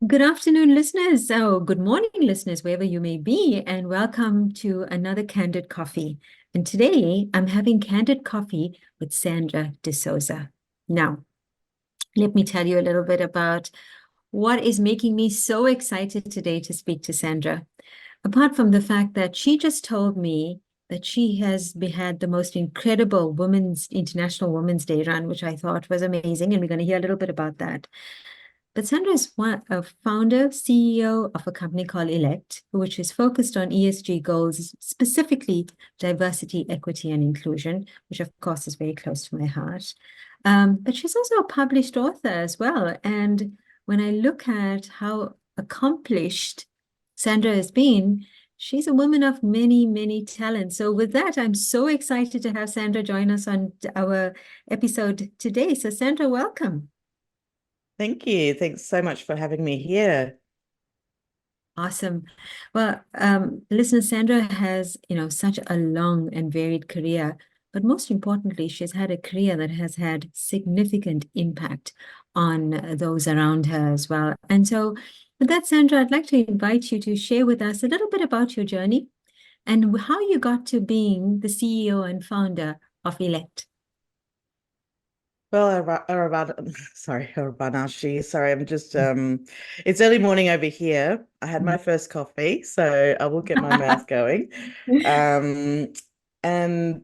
Good afternoon, listeners. Oh, good morning, listeners, wherever you may be, and welcome to another Candid Coffee. And today I'm having Candid Coffee with Sandra D'Souza. Now, let me tell you a little bit about what is making me so excited today to speak to Sandra. Apart from the fact that she just told me that she has had the most incredible International Women's Day run, which I thought was amazing, and we're going to hear a little bit about that. But Sandra is a founder, CEO of a company called Elect, which is focused on ESG goals, specifically diversity, equity, and inclusion, which of course is very close to my heart. But she's also a published author as well. And when I look at how accomplished Sandra has been, she's a woman of many, many talents. So with that, I'm so excited to have Sandra join us on our episode today. So Sandra, welcome. Thank you. Thanks so much for having me here. Awesome. Well, listener, Sandra has, such a long and varied career, but most importantly, she's had a career that has had significant impact on those around her as well. And so with that, Sandra, I'd like to invite you to share with us a little bit about your journey and how you got to being the CEO and founder of Elect. Well, Arvashni, sorry, I'm just it's early morning over here. I had my first coffee, so I will get my mouth going. Um I mean,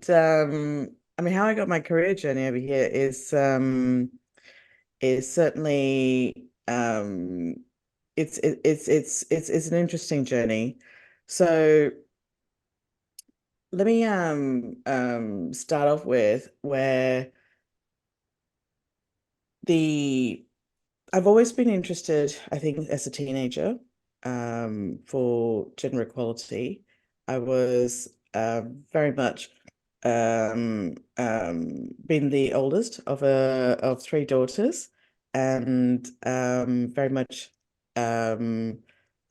how I got my career journey over here is certainly it's an interesting journey. So let me start off with where the I've always been interested, I think, as a teenager, for gender equality. I was very much been the oldest of three daughters, and very much I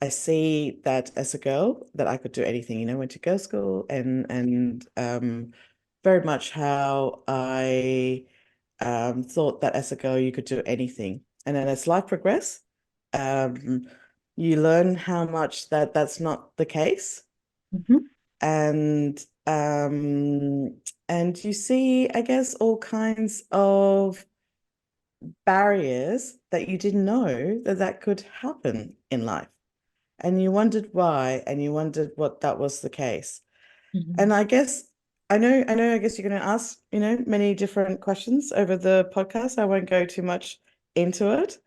see that as a girl that I could do anything. Went to girls' school, and very much how I thought that as a girl you could do anything. And then as life progressed, um, you learn how much that's not the case. Mhm. And and you see, I guess, all kinds of barriers that you didn't know that could happen in life. And you wondered why, and you wondered what that was the case. Mhm. And I guess you're going to ask, many different questions over the podcast. I won't go too much into it,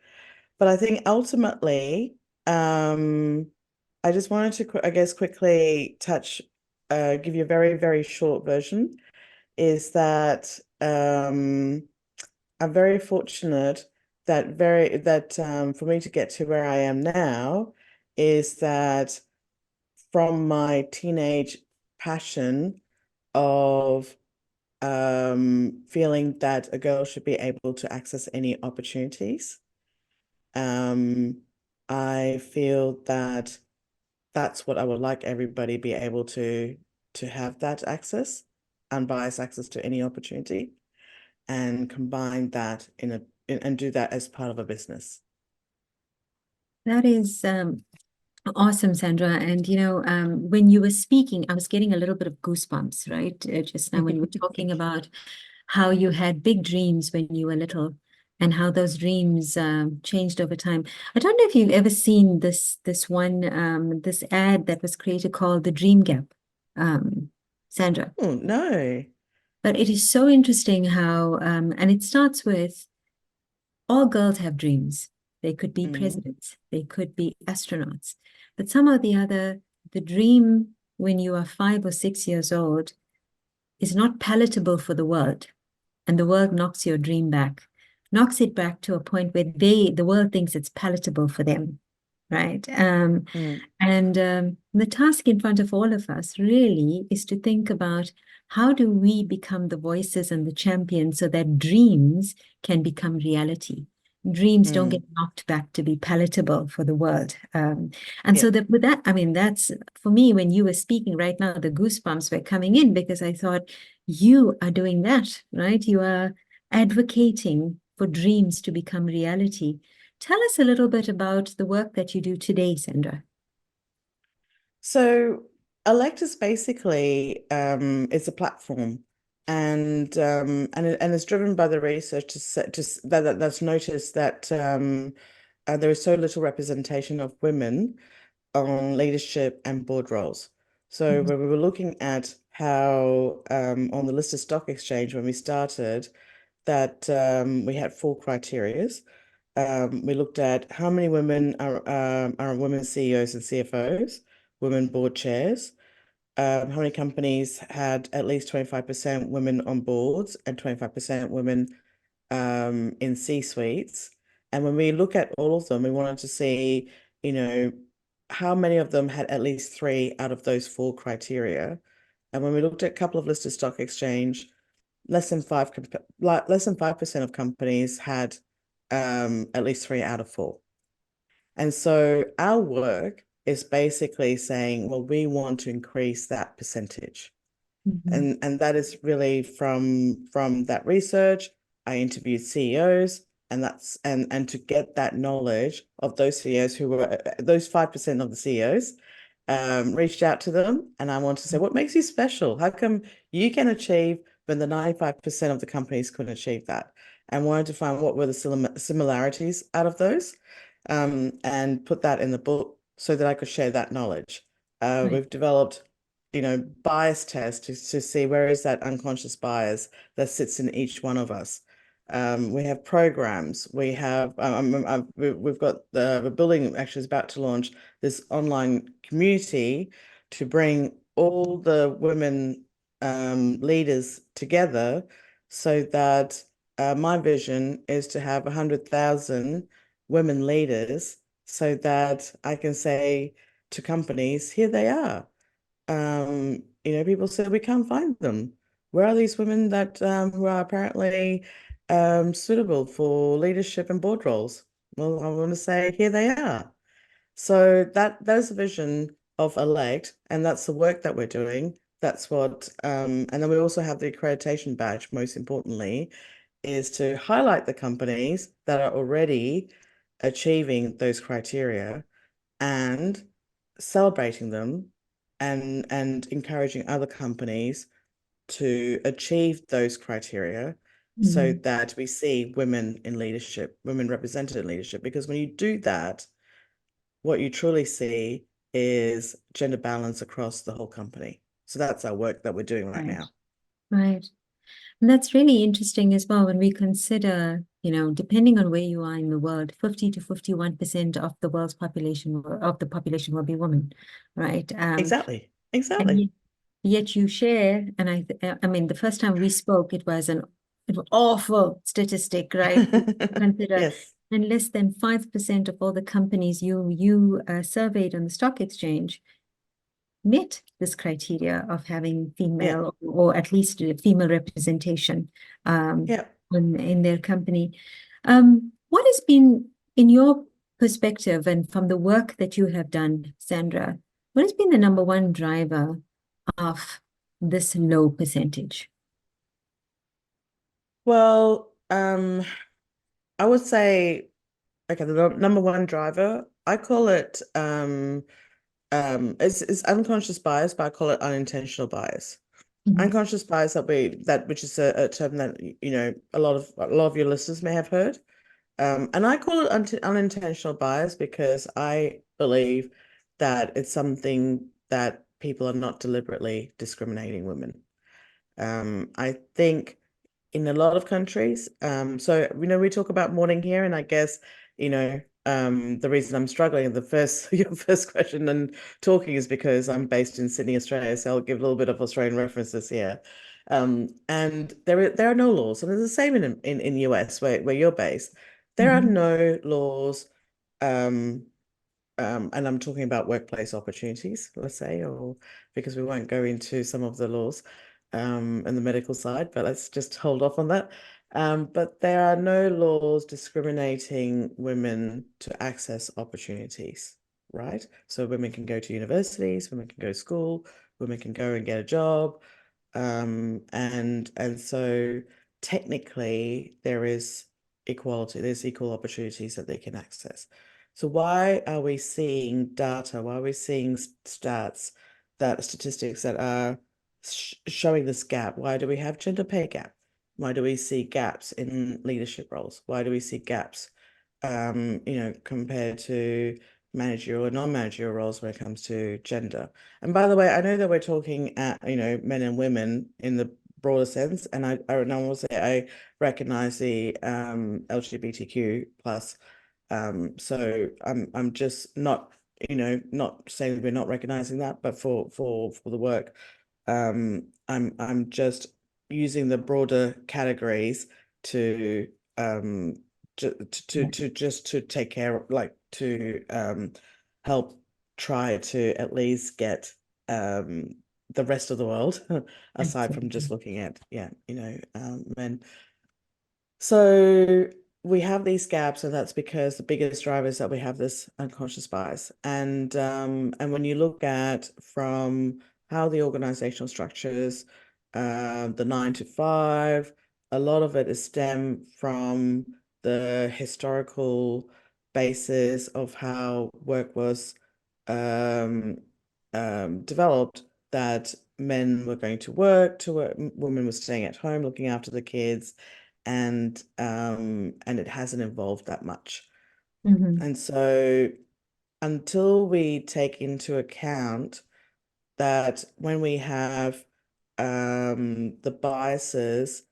but I think ultimately, I just wanted to, I guess, quickly give you a very, very short version, is that I'm very fortunate that for me to get to where I am now is that from my teenage passion of feeling that a girl should be able to access any opportunities. I feel that that's what I would like everybody be able to have, that access, unbiased access to any opportunity, and combine that and do that as part of a business. That is awesome, Sandra. And when you were speaking, I was getting a little bit of goosebumps, right? Just now when you were talking about how you had big dreams when you were little and how those dreams changed over time. I don't know if you've ever seen this ad that was created called The Dream Gap, Sandra. Oh, no. But it is so interesting how, and it starts with all girls have dreams. They could be Mm, presidents, they could be astronauts. But somehow or the other, the dream when you are 5 or 6 years old is not palatable for the world. And the world knocks your dream back, knocks it back to a point where the world thinks it's palatable for them. Right. mm, And the task in front of all of us really is to think about how do we become the voices and the champions so that dreams can become reality. Dreams don't get mm. knocked back to be palatable for the world. And Yeah. so that with that, I mean, that's for me, when you were speaking right now, the goosebumps were coming in because I thought you are doing that, right? You are advocating for dreams to become reality. Tell us a little bit about the work that you do today, Sandra. So Elect is basically it's a platform, and it's driven by the research that's noticed that there is so little representation of women on leadership and board roles. So Mhm. when we were looking at how on the listed stock exchange when we started, that we had four criterias. We looked at how many women are women CEOs and CFOs, women board chairs, how many companies had at least 25% women on boards and 25% women in C-suites. And when we look at all of them, we wanted to see, you know, how many of them had at least three out of those four criteria. And when we looked at a couple of listed stock exchange, less than 5% of companies had at least three out of four. And so our work is basically saying, well, we want to increase that percentage. Mhm. And that is really from that research. I interviewed CEOs, and to get that knowledge of those CEOs who were those 5% of the CEOs, reached out to them, and I want to say, what makes you special? How come you can achieve when the 95% of the companies couldn't achieve that? And wanted to find what were the similarities out of those, and put that in the book so that I could share that knowledge. Right. We've developed, bias tests to see where is that unconscious bias that sits in each one of us. We have programs. We have we've got the building actually is about to launch this online community to bring all the women leaders together, so that my vision is to have 100,000 women leaders, so that I can say to companies, here they are. People say we can't find them. Where are these women that who are apparently suitable for leadership and board roles? Well, I want to say here they are. So that's the vision of Elect, and that's the work that we're doing. That's what, and then we also have the accreditation badge, most importantly, is to highlight the companies that are already achieving those criteria and celebrating them, and encouraging other companies to achieve those criteria, so Mhm. that we see women in leadership, women represented in leadership. Because when you do that, what you truly see is gender balance across the whole company. So that's our work that we're doing right Right. now. Right. And that's really interesting as well when we consider, depending on where you are in the world, 50 to 51% of the world's population, of the population will be women, right? Exactly. And Exactly. yet you share, and I mean, the first time we spoke, it was awful statistic, right? We consider, Yes. and less than 5% of all the companies you surveyed on the stock exchange met this criteria of having Yeah. female or at least female representation Yeah. in their company. What has been, in your perspective and from the work that you have done, Sandra, what has been the number one driver of this low percentage? Well, I would say, okay, the number one driver, I call it it's unconscious bias, but I call it unintentional bias. Mhm. Unconscious bias, which is a term that a lot of your listeners may have heard. And I call it unintentional bias because I believe that it's something that people are not deliberately discriminating women. I think in a lot of countries, so we talk about mourning here, and I guess the reason I'm struggling, the first your first question and talking, is because I'm based in Sydney, Australia, so I'll give a little bit of Australian references here. And there are no laws, and it's the same in US where you're based. There are Mhm. no laws, um, and I'm talking about workplace opportunities, let's say, or because we won't go into some of the laws and the medical side, but let's just hold off on that. But there are no laws discriminating women to access opportunities, right? So women can go to universities, women can go to school, women can go and get a job. And so technically there is, equality, there's equal opportunities that they can access. So why are we seeing data? Why are we seeing statistics that are showing this gap? Why do we have gender pay gap? Why do we see gaps in leadership roles? Why do we see gaps, compared to managerial and non-managerial roles when it comes to gender? And by the way, I know that we're talking at, men and women in the broader sense, and I will say I recognize the LGBTQ plus. So I'm just not, not saying that we're not recognizing that, but for the work, I'm just using the broader categories to to take care of, like, to help try to at least get the rest of the world aside from just looking at men. So we have these gaps, and that's because the biggest driver is that we have this unconscious bias. And when you look at from how the organizational structures, the 9 to 5, a lot of it is stem from the historical basis of how work was developed, that men were going to work, women were staying at home looking after the kids, and it hasn't evolved that much. And so until we take into account that when we have the biases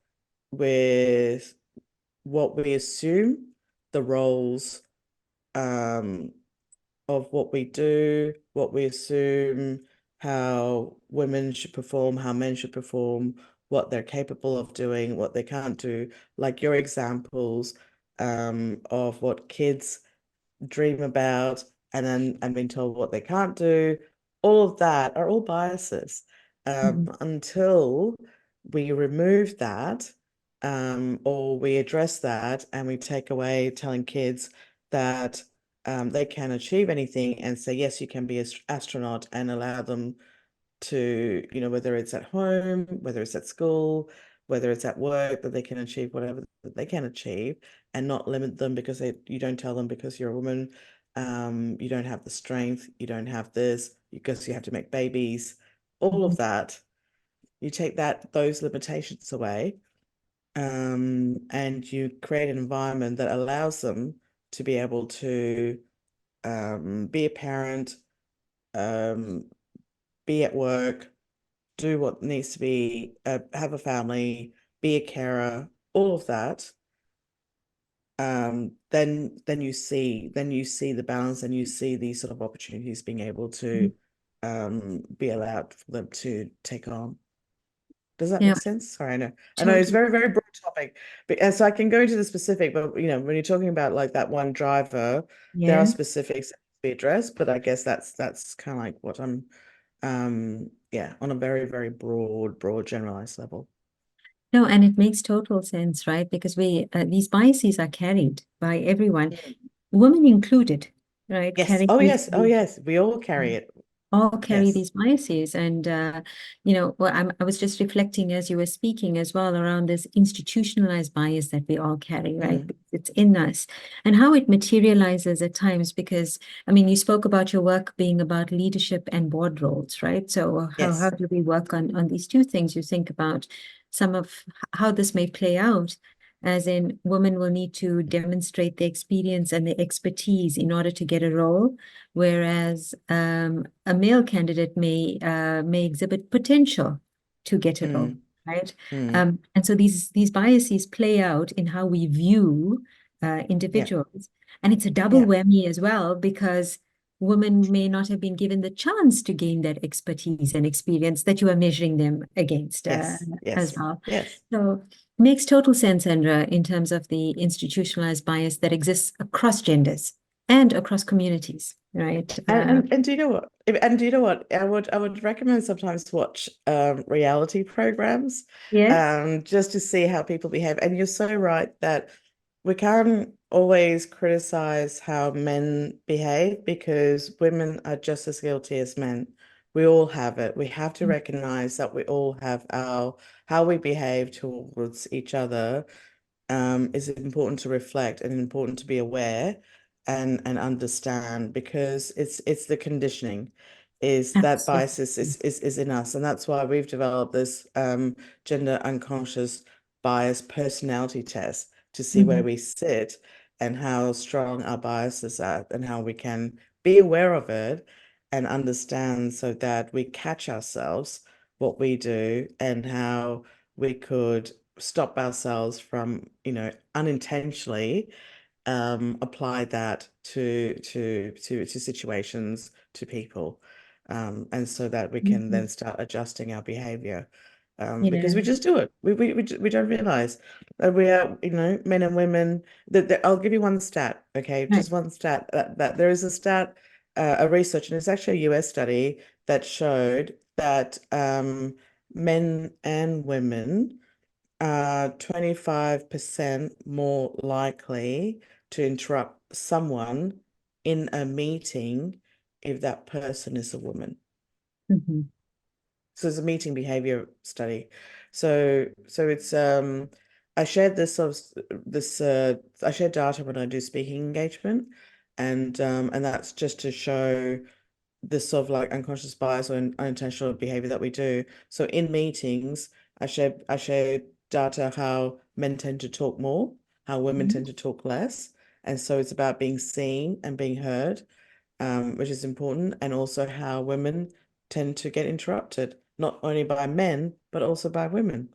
with what we assume the roles of what we do, what we assume how women should perform, how men should perform, what they're capable of doing, what they can't do, like your examples of what kids dream about, and then I'm being told what they can't do. All of that are all biases. Until we remove that, or we address that, and we take away telling kids that they can achieve anything, and say, yes, you can be an astronaut, and allow them to, whether it's at home, whether it's at school, whether it's at work, that they can achieve whatever that they can achieve, and not limit them because you don't tell them because you're a woman, you don't have the strength, you don't have this, because you have to make babies, all of that. You take those limitations away, and you create an environment that allows them to be able to be a parent, be at work, do what needs to be, have a family, be a carer, all of that. Then you see the balance, and you see these sort of opportunities being able to be allowed for them to take on. Does that Yeah, make sense? Sorry, I know it's a totally. very, very broad topic, but so I can go into the specific, but when you're talking about like that one driver, there are Yeah. specifics that be addressed, but I guess that's kind of like what I'm yeah, on a very, very broad generalized level. No, and it makes total sense, right? Because these biases are carried by everyone, women included, right? Yes. Carry Oh these, yes. Oh yes. We all carry it. all carry Yes. these biases. And, well, I was just reflecting as you were speaking as well around this institutionalized bias that we all carry, right? Mm. It's in us, and how it materializes at times. Because, I mean, you spoke about your work being about leadership and board roles, right? So how Yes. do we work on these two things? You think about some of how this may play out, as in women will need to demonstrate the experience and the expertise in order to get a role, whereas a male candidate may exhibit potential to get a role, Mm. right? Mm. And so these biases play out in how we view Yeah. individuals, and it's a double Yeah. whammy as well, because women may not have been given the chance to gain that expertise and experience that you are measuring them against Yes. as Yes. well. Yes. So makes total sense, Sandra, in terms of the institutionalized bias that exists across genders and across communities, right? And do you know what? And do you know what? I would recommend sometimes to watch reality programs, Yes. just to see how people behave. And you're so right that we can't always criticize how men behave, because women are just as guilty as men. We all have it. We have to recognize that we all have our how we behave towards each other is important to reflect and important to be aware and understand, because it's the conditioning is that bias Absolutely. is in us, and that's why we've developed this gender unconscious bias personality test to see where Mhm. we sit and how strong our biases are and how we can be aware of it and understand so that we catch ourselves what we do and how we could stop ourselves from, unintentionally apply that to situations, to people, and so that we can Mhm. then start adjusting our behavior, because we Yeah. just do it. We don't realize that we are, men and women. That I'll give you one stat, okay, Right. just one stat. That there is a stat, a research, and it's actually a US study that showed that men and women are 25% more likely to interrupt someone in a meeting if that person is a woman. Mhm. So it's a meeting behavior study. So it's I shared I share data when I do speaking engagement, and that's just to show this sort of like unconscious bias or unintentional behavior that we do. So in meetings, I share data how men tend to talk more, how women Mhm. tend to talk less. And so it's about being seen and being heard, which is important, and also how women tend to get interrupted, not only by men, but also by women.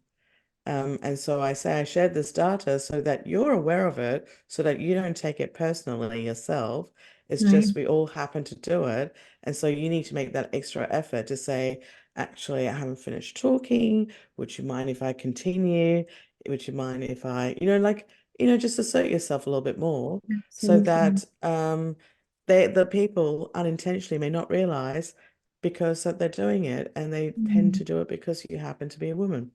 And so I say I shared this data so that you're aware of it, so that you don't take it personally yourself. It's Right. just we all happen to do it. And so you need to make that extra effort to say, actually, I haven't finished talking. Would you mind if I continue? Would you mind if I, just assert yourself a little bit more so Absolutely. that the people unintentionally may not realize because that they're doing it, and they tend Mm. to do it because you happen to be a woman.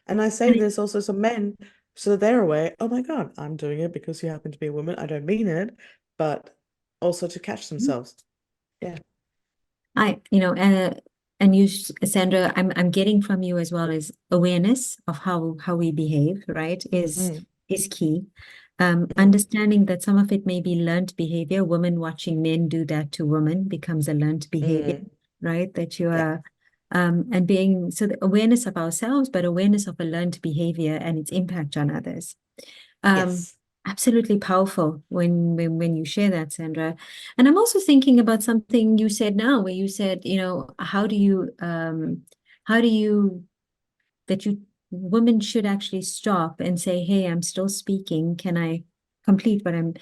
And I say And this also some men, so they're aware, oh my God, I'm doing it because you happen to be a woman. I don't mean it, but also to catch themselves. Yeah. and you, Sandra, I'm getting from you as well as awareness of how we behave, right, Mm, is key. mm, Understanding that some of it may be learned behavior. Women watching men do that to women becomes a learned behavior, mm. right? That you Yeah. are, and being so the awareness of ourselves, but awareness of a learned behavior and its impact on others. Um, Yes. Absolutely powerful when you share that, Sandra. And I'm also thinking about something you said now, where you said, how do you that you women should actually stop and say, "Hey, I'm still speaking. Can I complete what I'm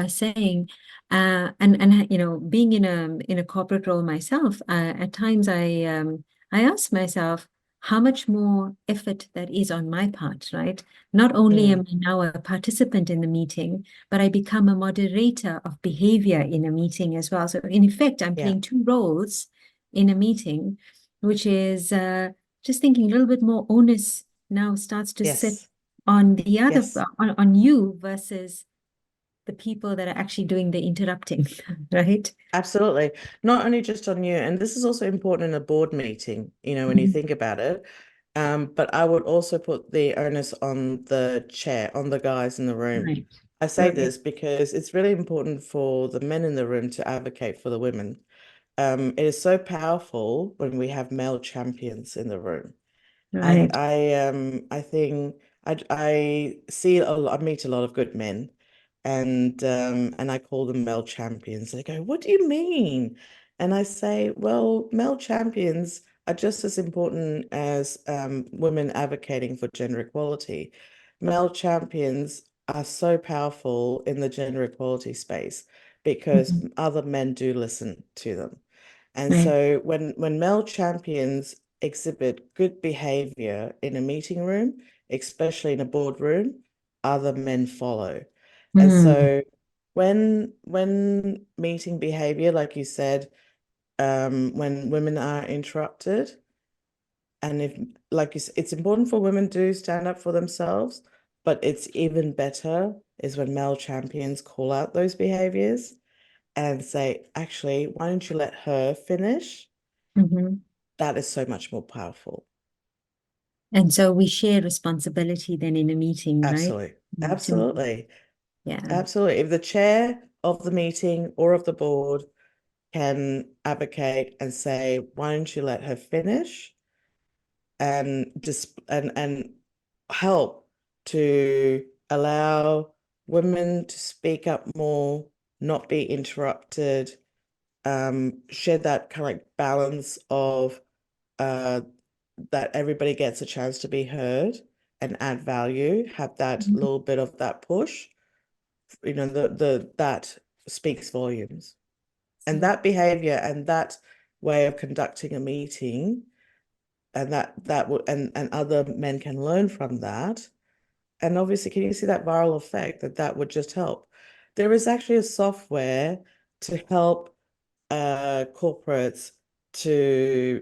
saying?" And being in a corporate role myself, at times I ask myself how much more effort that is on my part, right? Not only am Mm, I now a participant in the meeting, but I become a moderator of behavior in a meeting as well. So in effect, I'm yeah. playing two roles in a meeting, which is just thinking a little bit more onus now starts to sit Yes. on the other Yes. on you versus the people that are actually doing the interrupting, right? Absolutely. Not only just on you, and this is also important in a board meeting, when you Mhm. think about it. But I would also put the onus on the chair, on the guys in the room. Right. I say Right. this because it's really important for the men in the room to advocate for the women. It is so powerful when we have male champions in the room. Right. I think I see a lot, I meet a lot of good men, and I call them male champions. They go, "What do you mean?" And I say, "Well, male champions are just as important as women advocating for gender equality. Male champions are so powerful in the gender equality space because Mhm. other men do listen to them." And Right. so when male champions exhibit good behavior in a meeting room, especially in a boardroom, other men follow. And Mm. so when meeting behavior, like you said, when women are interrupted, and if like you said, it's important for women to stand up for themselves, but it's even better is when male champions call out those behaviors and say, actually, why don't you let her finish? Mhm. That is so much more powerful. And so we share responsibility then in a meeting, right? Absolutely. To, Absolutely. yeah. Absolutely. If the chair of the meeting or of the board can advocate and say, why don't you let her finish, and just and help to allow women to speak up more, not be interrupted, share that kind of like balance of that everybody gets a chance to be heard and add value, have that Mhm. little bit of that push, the that speaks volumes. And So that behavior and that way of conducting a meeting, and that would and other men can learn from that. And obviously, can you see that viral effect that would just help? There is actually a software to help corporates to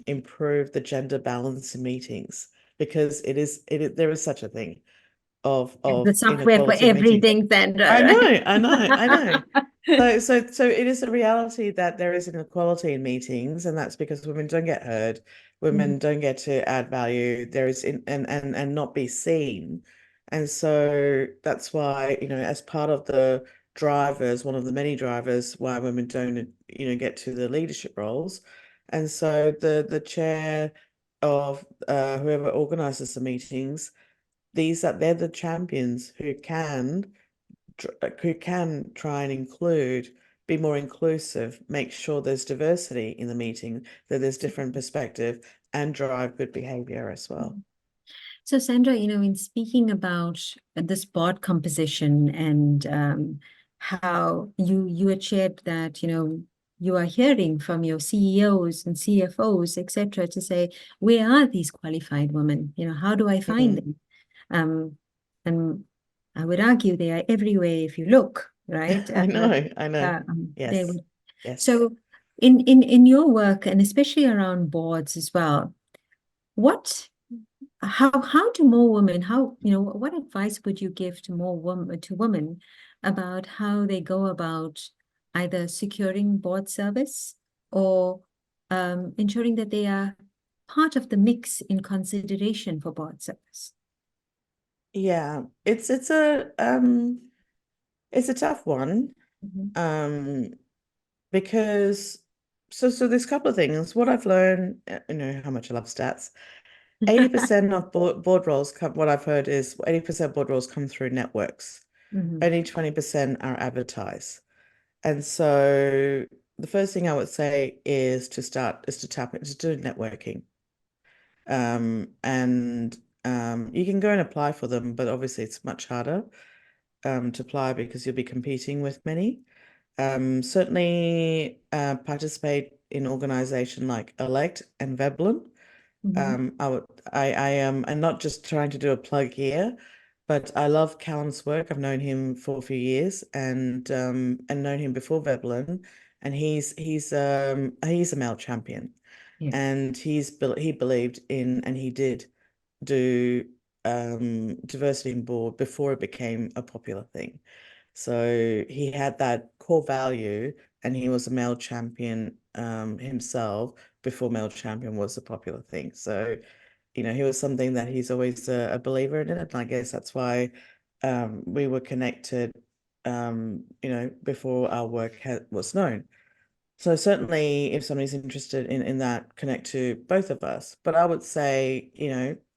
improve the gender balance in meetings, because there is such a thing the of software for inequality in meetings. everything, Sandra, I right? know, I know, I know. So it is a reality that there is inequality in meetings, and that's because women don't get heard, Mm, women don't get to add value. There is and not be seen, and so that's why, as part of the drivers, one of the many drivers why women don't get to the leadership roles, and so the chair of whoever organizes the meetings, they're the champions who can try and be more inclusive, make sure there's diversity in the meeting, that there's different perspective, and drive good behavior as well. So, Sandra, in speaking about this board composition and how you had shared that, you are hearing from your CEOs and CFOs, etc., to say, where are these qualified women? How do I find Mm. them? Um, and I would argue they are everywhere if you look, right? I know, I know. They Yes, would. yes. So, in your work, and especially around boards as well, what how do more women, what advice would you give to women about how they go about either securing board service or ensuring that they are part of the mix in consideration for board service? Yeah, it's a tough one. Mhm. Um, because so there's a couple of things. What I've learned, how much I love stats. 80% of board roles come, what I've heard is 80% board roles come through networks. Mhm. Only 20% are advertised. And so the first thing I would say is to tap into do networking. And you can go and apply for them, but obviously it's much harder to apply because you'll be competing with many. Certainly participate in organization like Elect and Veblen. Mhm. I am, and not just trying to do a plug here, but I love Callum's work. I've known him for a few years, and known him before Veblen, and he's a male champion, Yeah. and he believed in, and he did do diversity in board before it became a popular thing. So he had that core value, and he was a male champion himself before male champion was a popular thing. So, he was something that he's always a believer in it. And I guess that's why we were connected, before our work was known. So certainly if somebody's interested in that, connect to both of us. But I would say,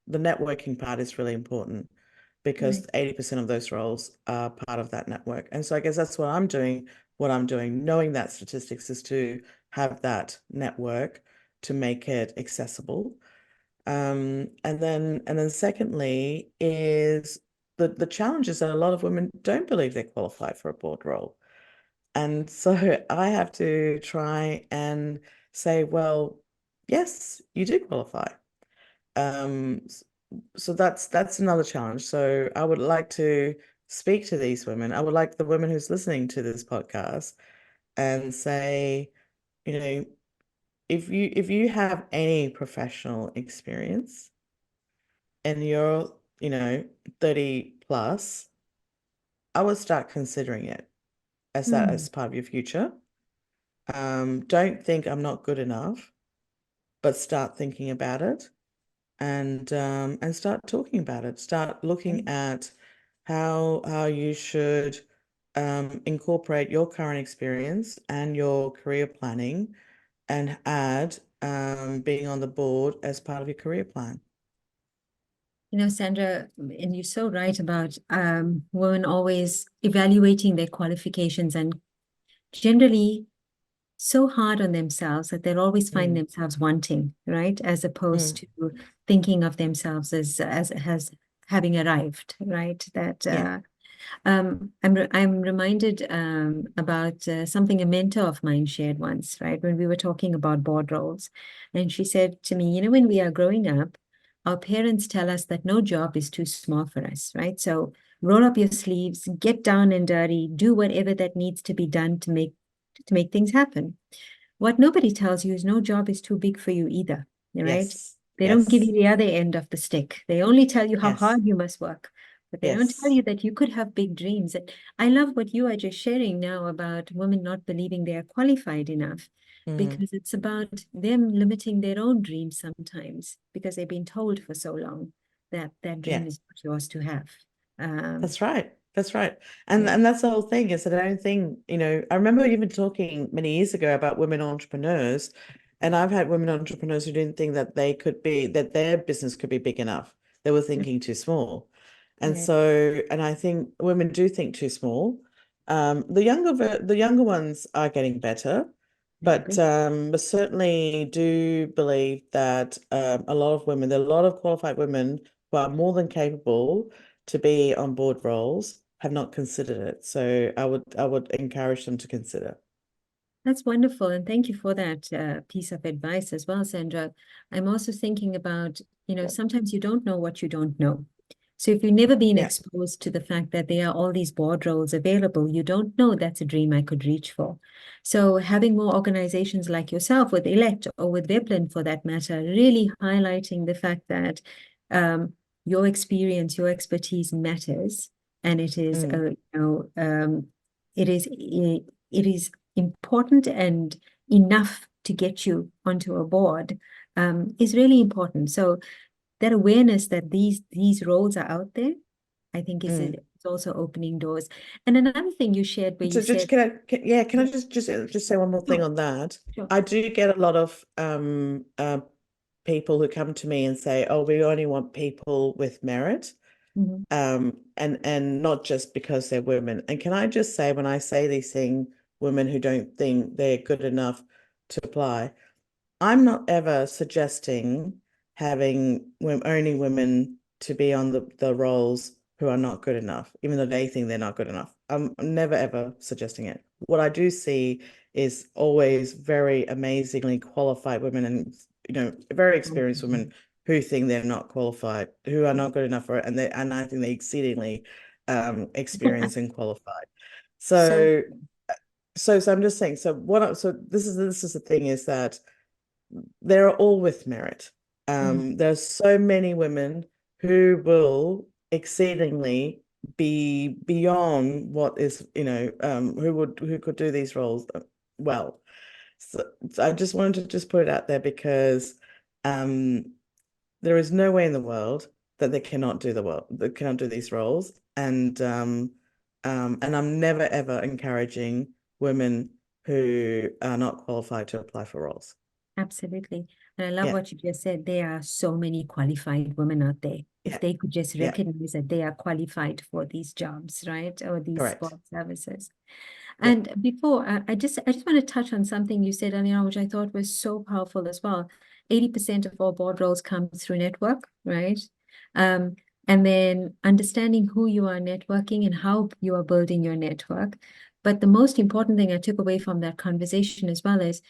the networking part is really important, Right. because 80% of those roles are part of that network. And so I guess that's what I'm doing. What I'm doing, knowing that statistics, is to have that network to make it accessible. And then secondly is the challenge is that a lot of women don't believe they're qualified for a board role. And so I have to try and say, well, yes, you do qualify. Um, so that's another challenge. So I would like to speak to these women. I would like the women who's listening to this podcast and say, you know, if you have any professional experience and you're, 30 plus, I would start considering it Mm. as part of your future. Don't think I'm not good enough, but start thinking about it. and start talking about it. Start looking at how you should incorporate your current experience and your career planning and add being on the board as part of your career plan. You know, Sandra, and you're so right about women always evaluating their qualifications and generally so hard on themselves that they'll always find Mm, themselves wanting, right? As opposed mm, to thinking of themselves as having arrived, right? That yeah. I'm reminded about something a mentor of mine shared once, right? When we were talking about board roles, and she said to me, you know, when we are growing up, our parents tell us that no job is too small for us, right? So roll up your sleeves, get down and dirty, do whatever that needs to be done to make things happen. What nobody tells you is no job is too big for you either, right? Yes. They don't give you Yes. the other end of the stick. They only tell you how Yes. hard you must work, but they don't tell Yes. you that you could have big dreams. And I love what you are just sharing now about women not believing they are qualified enough, Mm, because it's about them limiting their own dreams sometimes because they've been told for so long that that yeah. dream is not yours to have. Um, That's right. That's right. yeah, And that's the whole thing is that I don't think, I remember even talking many years ago about women entrepreneurs, and I've had women entrepreneurs who didn't think that that their business could be big enough. They were thinking too small. And yeah, so, and I think women do think too small. The younger ones are getting better, I agree. but certainly do believe that there are a lot of qualified women who are more than capable to be on board roles have not considered it. So I would encourage them to consider. That's wonderful. And thank you for that piece of advice as well, Sandra. I'm also thinking about, you know, sometimes you don't know what you don't know. So if you've never been Yeah. exposed to the fact that there are all these board roles available, you don't know that's a dream I could reach for. So having more organizations like yourself with Elect or with Veblen for that matter, really highlighting the fact that um, your experience, your expertise matters, and it is, Mm, it is, it is important and enough to get you onto a board is really important. So that awareness that these roles are out there, I think mm. it's also opening doors. And another thing you shared where you So just said, can I just say one more thing sure, on that? sure. I do get a lot of people who come to me and say, "Oh, we only want people with merit." Mhm. And not just because they're women. And can I just say, when I say these things, women who don't think they're good enough to apply, I'm not ever suggesting having only women to be on the roles who are not good enough, even though they think they're not good enough. I'm never ever suggesting it. What I do see is always very amazingly qualified women and very experienced women who think they're not qualified, who are not good enough for it, and I think they're exceedingly experienced and qualified. So So so I'm just saying. So this is the thing is that they're all with merit. mm, There's so many women who will exceedingly be beyond what is, who could do these roles well. So I just wanted to just put it out there because um, there is no way in the world that they cannot do that cannot do these roles, and I'm never ever encouraging women who are not qualified to apply for roles. absolutely. And I love Yeah. what you just said. There are so many qualified women out there. If Yeah, they could just yeah, recognize that they are qualified for these jobs, right? Or these correct. sport services. Yeah. And before, I just want to touch on something you said earlier on, which I thought was so powerful as well. 80% of all board roles come through network, right? Um, and then understanding who you are networking and how you are building your network. But the most important thing I took away from that conversation as well is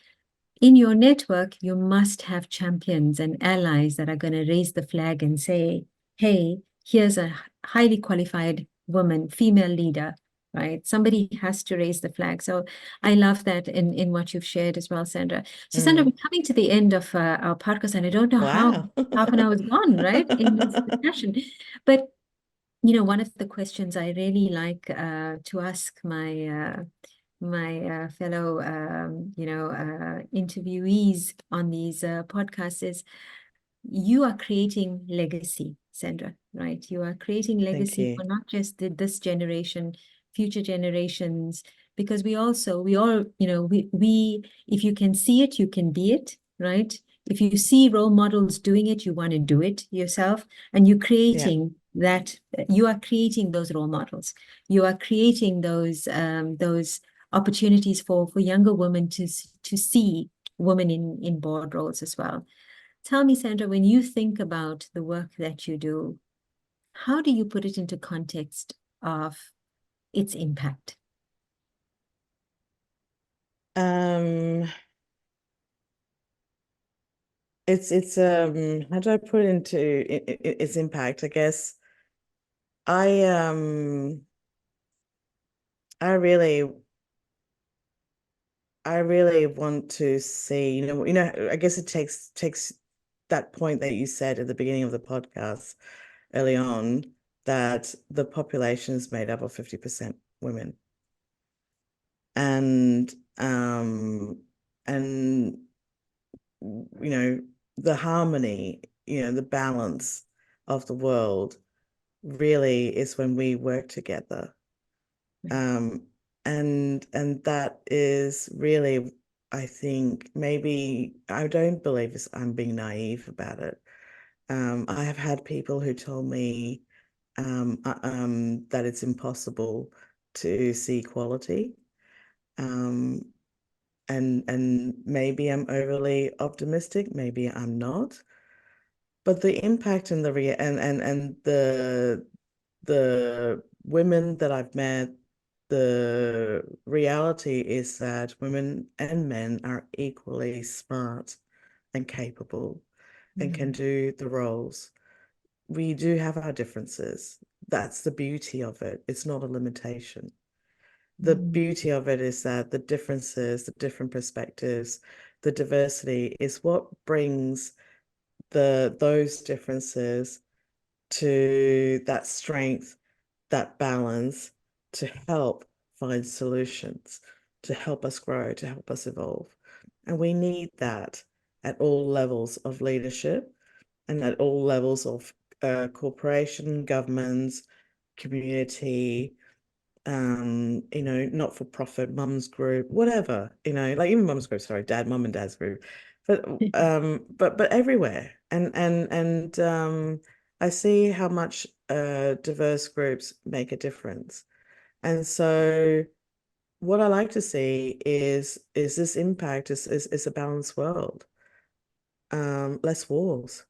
in your network, you must have champions and allies that are going to raise the flag and say, hey, here's a highly qualified woman, female leader, right? Somebody has to raise the flag. So I love that in what you've shared as well, Sandra. So, Sandra, we're Mm. coming to the end of our podcast, and I don't know how Wow. half an hour is gone, right, in this discussion. But, you know, one of the questions I really like to ask my fellow interviewees on these podcasts is you are creating legacy, Sandra, right? You are creating Thank legacy you. for not just this generation, future generations, because we all, we, if you can see it, you can be it, right? If you see role models doing it, you want to do it yourself, and you're creating that, you are creating those role models. You are creating those opportunities for younger women to see women in board roles as well. Tell me, Sandra, when you think about the work that you do, how do you put it into context of its impact? Um, it's how do I put it into its impact? I guess I I really I really want to see, I guess it takes that point that you said at the beginning of the podcast early on, that the population is made up of 50% women. And and the harmony, the balance of the world really is when we work together. And that is really, I think, maybe I don't believe this, I'm being naive about it. I have had people who told me that it's impossible to see equality. And maybe I'm overly optimistic, maybe I'm not. But the impact and the women that I've met, the reality is that women and men are equally smart and capable and can do the roles. We do have our differences. That's the beauty of it. It's not a limitation. The beauty of it is that the differences, the different perspectives, the diversity is what brings those differences to that strength, that balance, to help find solutions, to help us grow, to help us evolve. And we need that at all levels of leadership and at all levels of corporation, governments, community, not-for-profit, mum's group, whatever, like even mum's group, sorry, mum and dad's group, but everywhere. And I see how much diverse groups make a difference. And so what I like to see is this impact is a balanced world, less wars.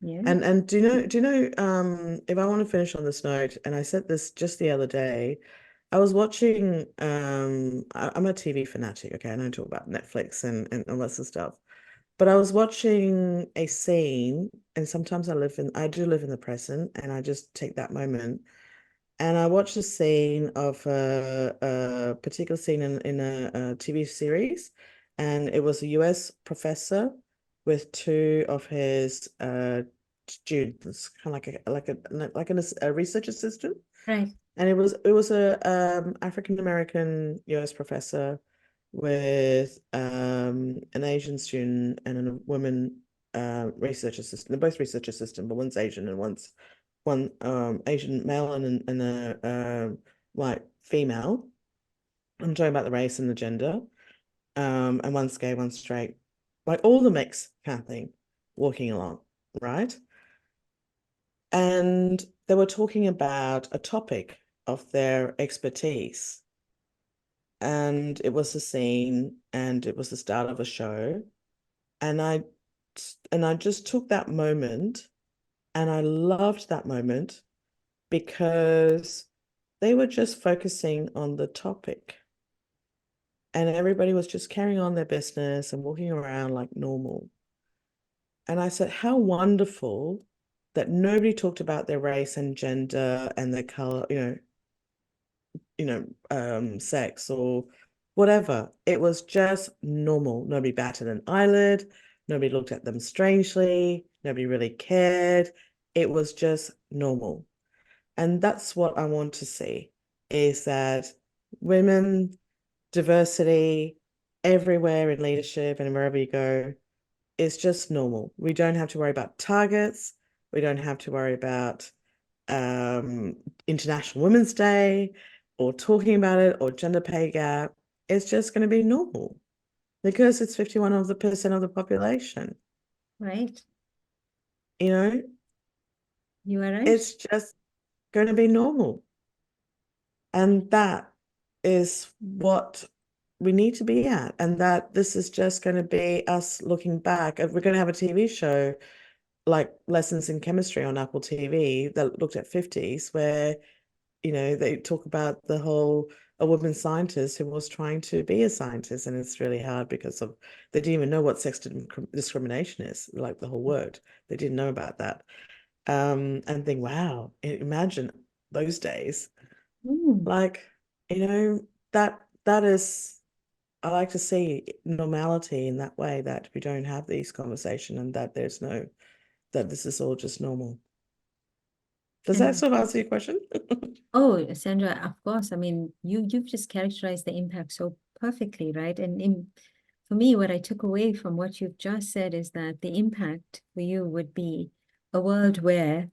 Yeah. And if I want to finish on this note, and I said this just the other day, I was watching, I'm a TV fanatic, okay? I don't talk about Netflix and all that sort of stuff. But I was watching a scene, and sometimes I do live in the present, and I just take that moment. And I watched a scene of a particular scene in a TV series, and it was a US professor with two of his students, kind of like a research assistant. Right. And it was a African American US professor with an Asian student and a woman research assistant. They're both research assistant, but one's Asian and one Asian male and a white female. I'm talking about the race and the gender. And one's gay, one's straight, like all the mix kind of thing, walking along, right? And they were talking about a topic of their expertise. And it was a scene and it was the start of a show. And I just took that moment and I loved that moment because they were just focusing on the topic. And everybody was just carrying on their business and walking around like normal. And I said, how wonderful that nobody talked about their race and gender and their color, sex or whatever. It was just normal. Nobody batted an eyelid. Nobody looked at them strangely. Nobody really cared. It was just normal. And that's what I want to see, is that women, diversity everywhere in leadership and wherever you go is just normal. We don't have to worry about targets. We don't have to worry about International Women's Day or talking about it or gender pay gap. It's just going to be normal because it's 51% of the population. Right. You know, You are right. it's just going to be normal. And that is what we need to be at. And that this is just going to be us looking back. We're going to have a TV show like Lessons in Chemistry on Apple TV that looked at 50s, where, you know, they talk about the whole a woman scientist who was trying to be a scientist, and it's really hard because of they didn't even know what sex discrimination is, like the whole word. They didn't know about that. And think, wow, imagine those days. Like, you know, that is, I like to see normality in that way, that we don't have these conversations and that there's no, that this is all just normal. Does that And sort of answer your question? oh, Sandra, of course. I mean, you've just characterized the impact so perfectly, right? And for me, what I took away from what you've just said is that the impact for you would be a world where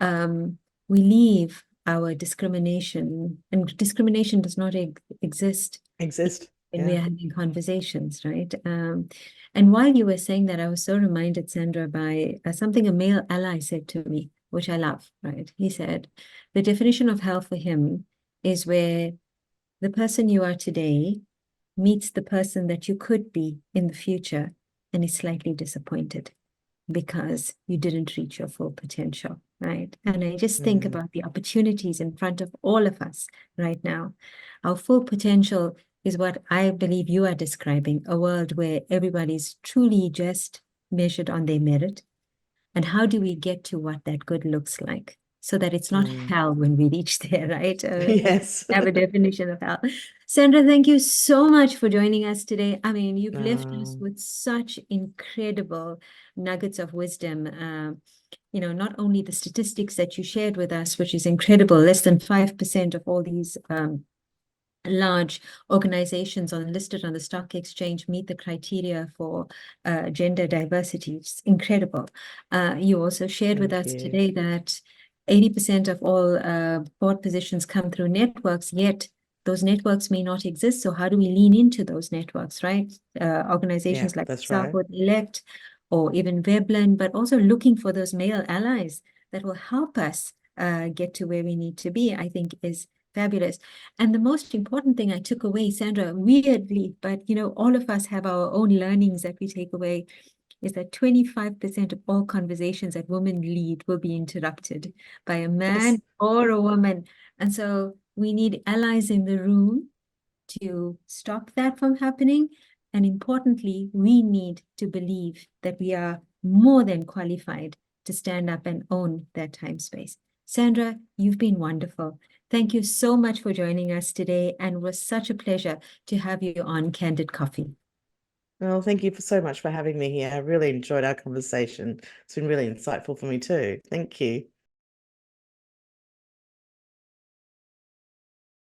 we leave our discrimination, and discrimination does not exist Exist. when we Yeah. are having conversations, right? And while you were saying that, I was so reminded, Sandra, by something a male ally said to me, which I love, right? He said, the definition of hell for him is where the person you are today meets the person that you could be in the future and is slightly disappointed because you didn't reach your full potential, right? And I just think Mm. about the opportunities in front of all of us right now. Our full potential is what I believe you are describing, a world where everybody's truly just measured on their merit. And how do we get to what that good looks like so that it's not hell when we reach there, right? Yes. Have a definition of hell. Sandra, thank you so much for joining us today. I mean, you've left us with such incredible nuggets of wisdom. Not only the statistics that you shared with us, which is incredible, less than 5% of all these large organizations listed on the stock exchange meet the criteria for gender diversity. It's incredible. You also shared with us today that 80% of all board positions come through networks, yet those networks may not exist. So how do we lean into those networks, right? Organizations like that's South right. would elect or even Veblen, but also looking for those male allies that will help us get to where we need to be, I think is fabulous. And the most important thing I took away, Sandra, weirdly, but all of us have our own learnings that we take away, is that 25% of all conversations that women lead will be interrupted by a man or a woman. And so we need allies in the room to stop that from happening. And importantly, we need to believe that we are more than qualified to stand up and own that time space. Sandra, you've been wonderful. Thank you so much for joining us today, and it was such a pleasure to have you on Candid Coffee. Well, thank you so much for having me here. I really enjoyed our conversation. It's been really insightful for me too. Thank you.